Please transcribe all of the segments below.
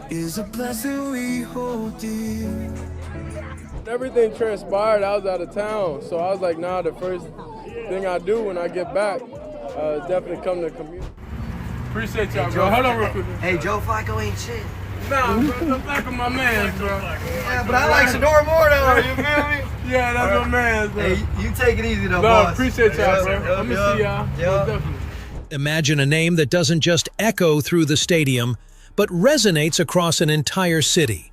is a blessing we hold dear. Everything transpired, I was out of town, so I was like, nah, the first thing I do when I get back is definitely come to the community. Appreciate y'all, bro. Hold on real quick. Hey, Joe Flacco ain't shit. Nah, bro, I'm back with my man, bro. Yeah, but I like Shedeur more though, you feel me? Yeah, that's my man, bro. Hey, you take it easy though, No, boss. appreciate y'all, bro. Let me see y'all. Yeah. Definitely. Imagine a name that doesn't just echo through the stadium, but resonates across an entire city.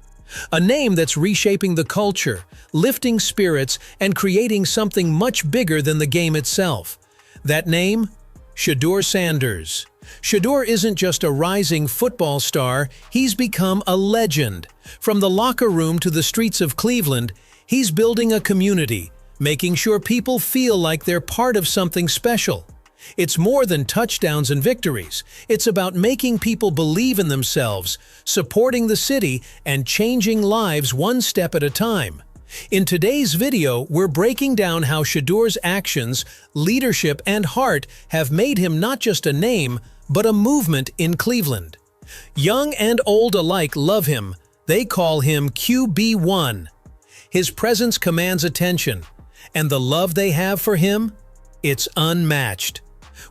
A name that's reshaping the culture, lifting spirits, and creating something much bigger than the game itself. That name? Shedeur Sanders. Shedeur isn't just a rising football star, he's become a legend. From the locker room to the streets of Cleveland, he's building a community, making sure people feel like they're part of something special. It's more than touchdowns and victories. It's about making people believe in themselves, supporting the city, and changing lives one step at a time. In today's video, we're breaking down how Shedeur's actions, leadership, and heart have made him not just a name, but a movement in Cleveland. Young and old alike love him. They call him QB1. His presence commands attention, and the love they have for him? It's unmatched.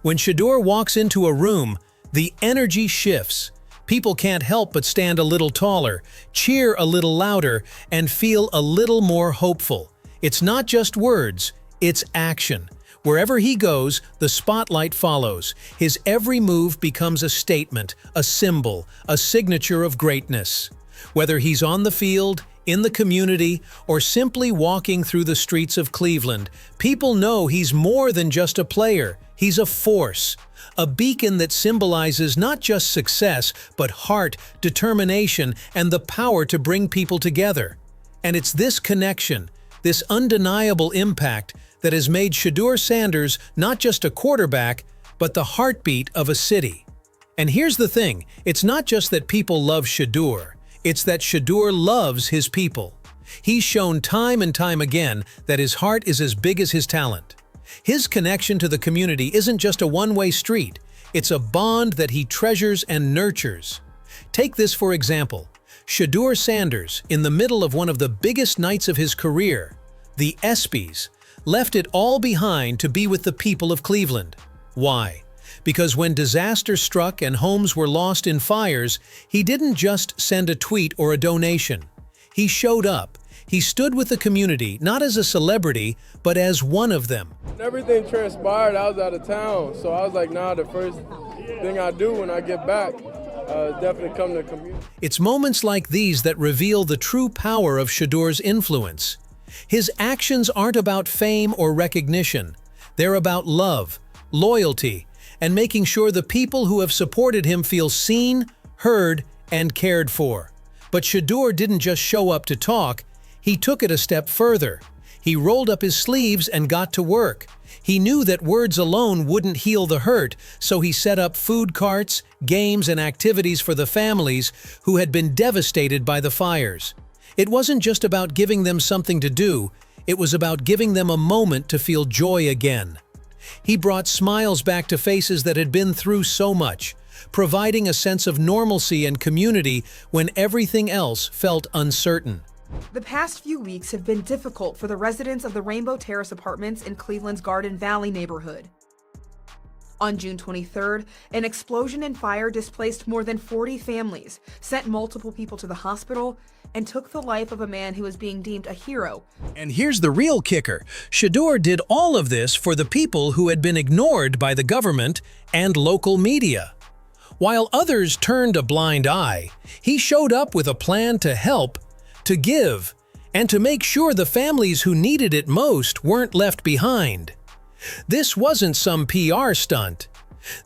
When Shedeur walks into a room, the energy shifts. People can't help but stand a little taller, cheer a little louder, and feel a little more hopeful. It's not just words, it's action. Wherever he goes, the spotlight follows. His every move becomes a statement, a symbol, a signature of greatness. Whether he's on the field, in the community, or simply walking through the streets of Cleveland, people know he's more than just a player. He's a force, a beacon that symbolizes not just success, but heart, determination, and the power to bring people together. And it's this connection, this undeniable impact, that has made Shedeur Sanders not just a quarterback, but the heartbeat of a city. And here's the thing, it's not just that people love Shedeur, it's that Shedeur loves his people. He's shown time and time again that his heart is as big as his talent. His connection to the community isn't just a one-way street, it's a bond that he treasures and nurtures. Take this for example, Shedeur Sanders, in the middle of one of the biggest nights of his career, the ESPYs, left it all behind to be with the people of Cleveland. Why? Because when disaster struck and homes were lost in fires, he didn't just send a tweet or a donation. He showed up. He stood with the community, not as a celebrity, but as one of them. Everything transpired, I was out of town, so I was like, nah, the first thing I do when I get back is definitely come to the community. It's moments like these that reveal the true power of Shedeur's influence. His actions aren't about fame or recognition. They're about love, loyalty, and making sure the people who have supported him feel seen, heard, and cared for. But Shedeur didn't just show up to talk, he took it a step further. He rolled up his sleeves and got to work. He knew that words alone wouldn't heal the hurt, so he set up food carts, games, and activities for the families who had been devastated by the fires. It wasn't just about giving them something to do, it was about giving them a moment to feel joy again. He brought smiles back to faces that had been through so much, providing a sense of normalcy and community when everything else felt uncertain. The past few weeks have been difficult for the residents of the Rainbow Terrace apartments in Cleveland's Garden Valley neighborhood. On June 23rd, an explosion and fire displaced more than 40 families, sent multiple people to the hospital, and took the life of a man who was being deemed a hero. And here's the real kicker. Shedeur did all of this for the people who had been ignored by the government and local media. While others turned a blind eye, he showed up with a plan to help, to give, and to make sure the families who needed it most weren't left behind. This wasn't some PR stunt.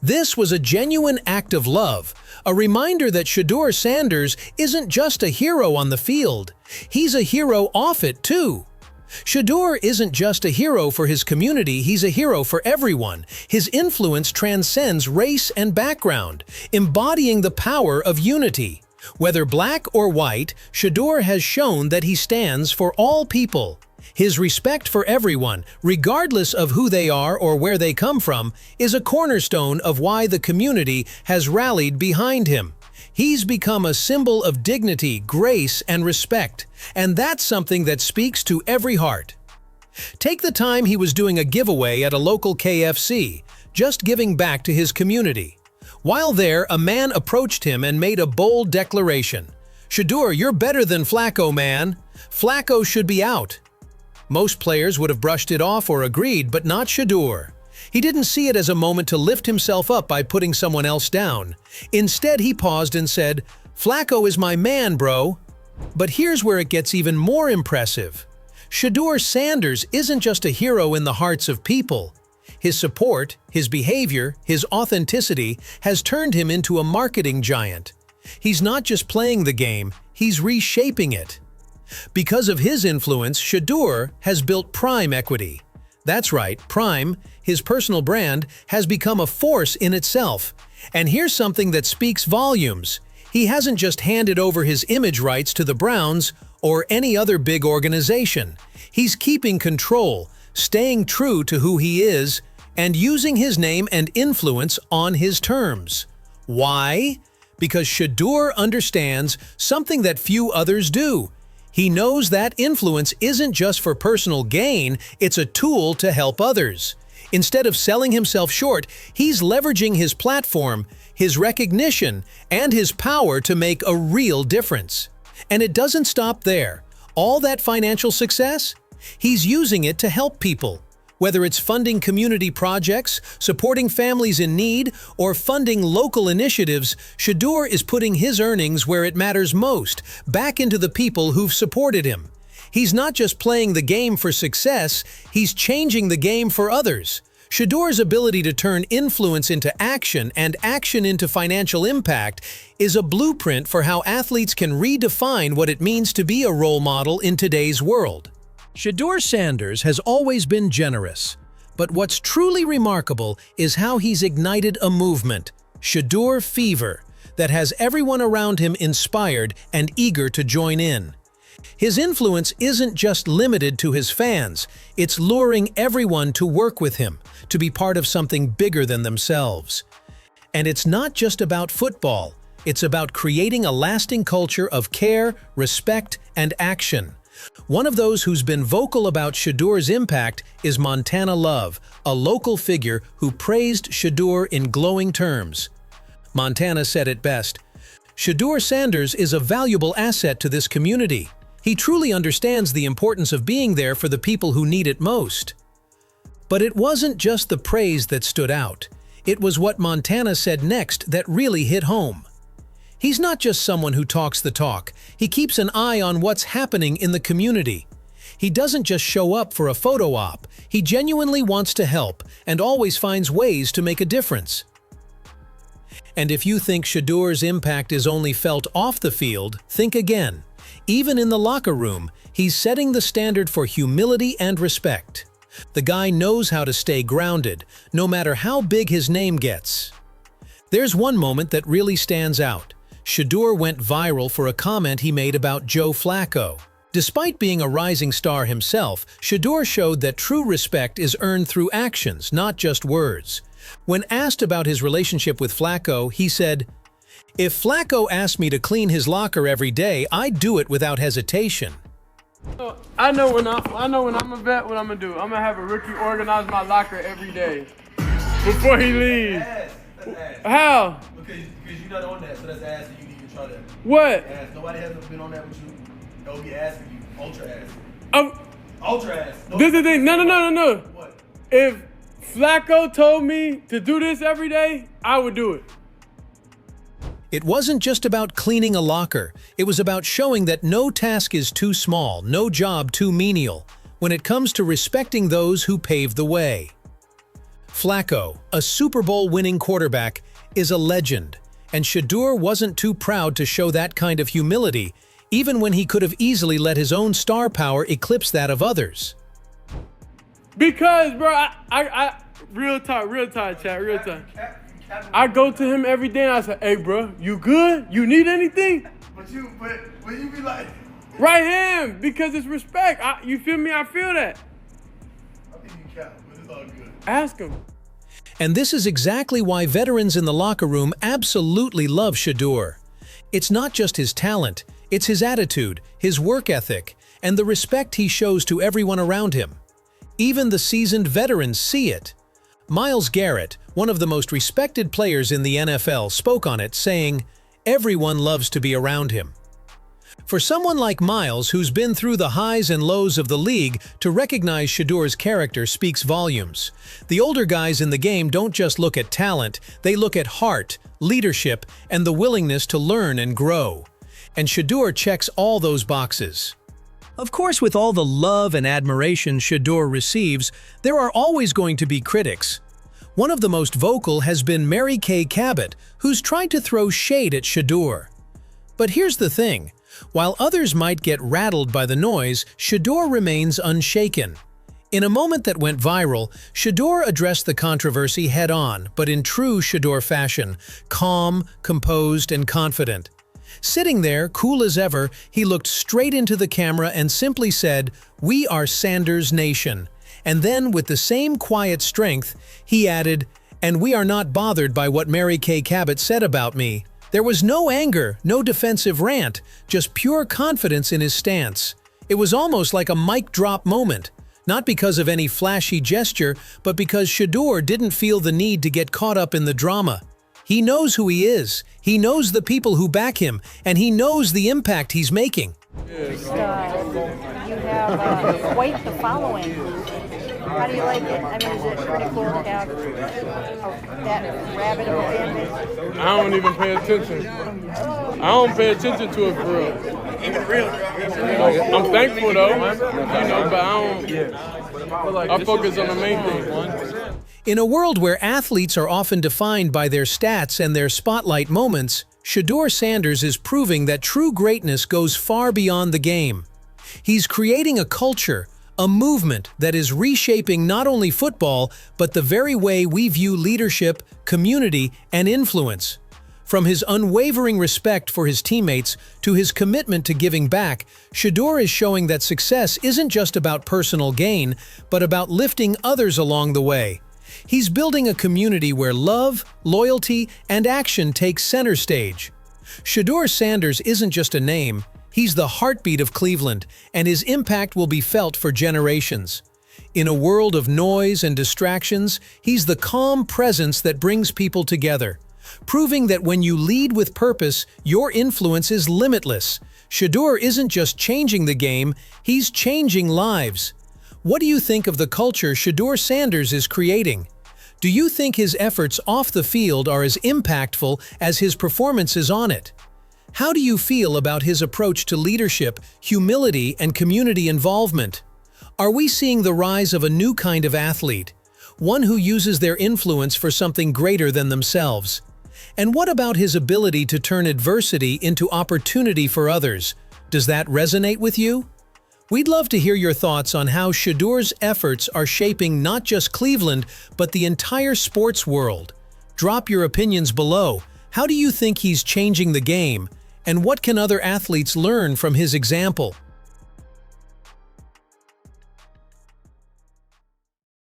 This was a genuine act of love, a reminder that Shedeur Sanders isn't just a hero on the field, he's a hero off it too. Shedeur isn't just a hero for his community, he's a hero for everyone. His influence transcends race and background, embodying the power of unity. Whether black or white, Shedeur has shown that he stands for all people. His respect for everyone, regardless of who they are or where they come from, is a cornerstone of why the community has rallied behind him. He's become a symbol of dignity, grace, and respect, and that's something that speaks to every heart. Take the time he was doing a giveaway at a local KFC, just giving back to his community. While there, a man approached him and made a bold declaration. "Shedeur, you're better than Flacco, man. Flacco should be out." Most players would have brushed it off or agreed, but not Shedeur. He didn't see it as a moment to lift himself up by putting someone else down. Instead, he paused and said, "Flacco is my man, bro." But here's where it gets even more impressive. Shedeur Sanders isn't just a hero in the hearts of people. His support, his behavior, his authenticity has turned him into a marketing giant. He's not just playing the game, he's reshaping it. Because of his influence, Shedeur has built Prime equity. That's right, Prime, his personal brand, has become a force in itself. And here's something that speaks volumes. He hasn't just handed over his image rights to the Browns or any other big organization. He's keeping control, staying true to who he is, and using his name and influence on his terms. Why? Because Shedeur understands something that few others do. He knows that influence isn't just for personal gain, it's a tool to help others. Instead of selling himself short, he's leveraging his platform, his recognition, and his power to make a real difference. And it doesn't stop there. All that financial success? He's using it to help people. Whether it's funding community projects, supporting families in need, or funding local initiatives, Shedeur is putting his earnings where it matters most, back into the people who've supported him. He's not just playing the game for success, he's changing the game for others. Shedeur's ability to turn influence into action and action into financial impact is a blueprint for how athletes can redefine what it means to be a role model in today's world. Shedeur Sanders has always been generous, but what's truly remarkable is how he's ignited a movement, Shedeur Fever, that has everyone around him inspired and eager to join in. His influence isn't just limited to his fans, it's luring everyone to work with him, to be part of something bigger than themselves. And it's not just about football, it's about creating a lasting culture of care, respect, and action. One of those who's been vocal about Shedeur's impact is Montana Love, a local figure who praised Shedeur in glowing terms. Montana said it best, "Shedeur Sanders is a valuable asset to this community. He truly understands the importance of being there for the people who need it most." But it wasn't just the praise that stood out. It was what Montana said next that really hit home. He's not just someone who talks the talk, he keeps an eye on what's happening in the community. He doesn't just show up for a photo op, he genuinely wants to help and always finds ways to make a difference. And if you think Shedeur's impact is only felt off the field, think again. Even in the locker room, he's setting the standard for humility and respect. The guy knows how to stay grounded, no matter how big his name gets. There's one moment that really stands out. Shedeur went viral for a comment he made about Joe Flacco. Despite being a rising star himself, Shedeur showed that true respect is earned through actions, not just words. When asked about his relationship with Flacco, he said, "If Flacco asked me to clean his locker every day, I'd do it without hesitation." I know when I'm a vet, what I'm gonna do. I'm gonna have a rookie organize my locker every day before he leaves. How? Because you're not on that, so that's ass that you need to try that. What? Ass. Nobody has been on that with you. They'll be asking you. Ultra ass. Oh, Ultra ass. this is the thing. No. What? If Flacco told me to do this every day, I would do it. It wasn't just about cleaning a locker, it was about showing that no task is too small, no job too menial, when it comes to respecting those who paved the way. Flacco, a Super Bowl winning quarterback, is a legend, and Shedeur wasn't too proud to show that kind of humility, even when he could have easily let his own star power eclipse that of others. Because, bro, I real talk, chat, real talk. I go to him every day and I say, "Hey, bro, you good? You need anything?" But you be like, Right hand, because it's respect. You feel me? I feel that. I think you cap, but it's all good. Ask him. And this is exactly why veterans in the locker room absolutely love Shedeur. It's not just his talent, it's his attitude, his work ethic, and the respect he shows to everyone around him. Even the seasoned veterans see it. Myles Garrett, one of the most respected players in the NFL, spoke on it, saying, "Everyone loves to be around him." For someone like Myles, who's been through the highs and lows of the league, to recognize Shedeur's character speaks volumes. The older guys in the game don't just look at talent, they look at heart, leadership, and the willingness to learn and grow. And Shedeur checks all those boxes. Of course, with all the love and admiration Shedeur receives, there are always going to be critics. One of the most vocal has been Mary Kay Cabot, who's tried to throw shade at Shedeur. But here's the thing. While others might get rattled by the noise, Shedeur remains unshaken. In a moment that went viral, Shedeur addressed the controversy head-on, but in true Shedeur fashion, calm, composed, and confident. Sitting there, cool as ever, he looked straight into the camera and simply said, "We are Sanders Nation." And then, with the same quiet strength, he added, "And we are not bothered by what Mary Kay Cabot said about me." There was no anger, no defensive rant, just pure confidence in his stance. It was almost like a mic drop moment, not because of any flashy gesture, but because Shedeur didn't feel the need to get caught up in the drama. He knows who he is, he knows the people who back him, and he knows the impact he's making. You have quite the following. How do you like it? I mean, is it pretty cool to have that rabid of a fan base? I don't even pay attention. I don't pay attention to it for real. I'm thankful though, but I focus on the main thing. In a world where athletes are often defined by their stats and their spotlight moments, Shedeur Sanders is proving that true greatness goes far beyond the game. He's creating a culture, a movement that is reshaping not only football, but the very way we view leadership, community, and influence. From his unwavering respect for his teammates to his commitment to giving back, Shedeur is showing that success isn't just about personal gain, but about lifting others along the way. He's building a community where love, loyalty, and action take center stage. Shedeur Sanders isn't just a name, he's the heartbeat of Cleveland, and his impact will be felt for generations. In a world of noise and distractions, he's the calm presence that brings people together, proving that when you lead with purpose, your influence is limitless. Shedeur isn't just changing the game, he's changing lives. What do you think of the culture Shedeur Sanders is creating? Do you think his efforts off the field are as impactful as his performances on it? How do you feel about his approach to leadership, humility, and community involvement? Are we seeing the rise of a new kind of athlete, one who uses their influence for something greater than themselves? And what about his ability to turn adversity into opportunity for others? Does that resonate with you? We'd love to hear your thoughts on how Shedeur's efforts are shaping not just Cleveland, but the entire sports world. Drop your opinions below. How do you think he's changing the game? And what can other athletes learn from his example?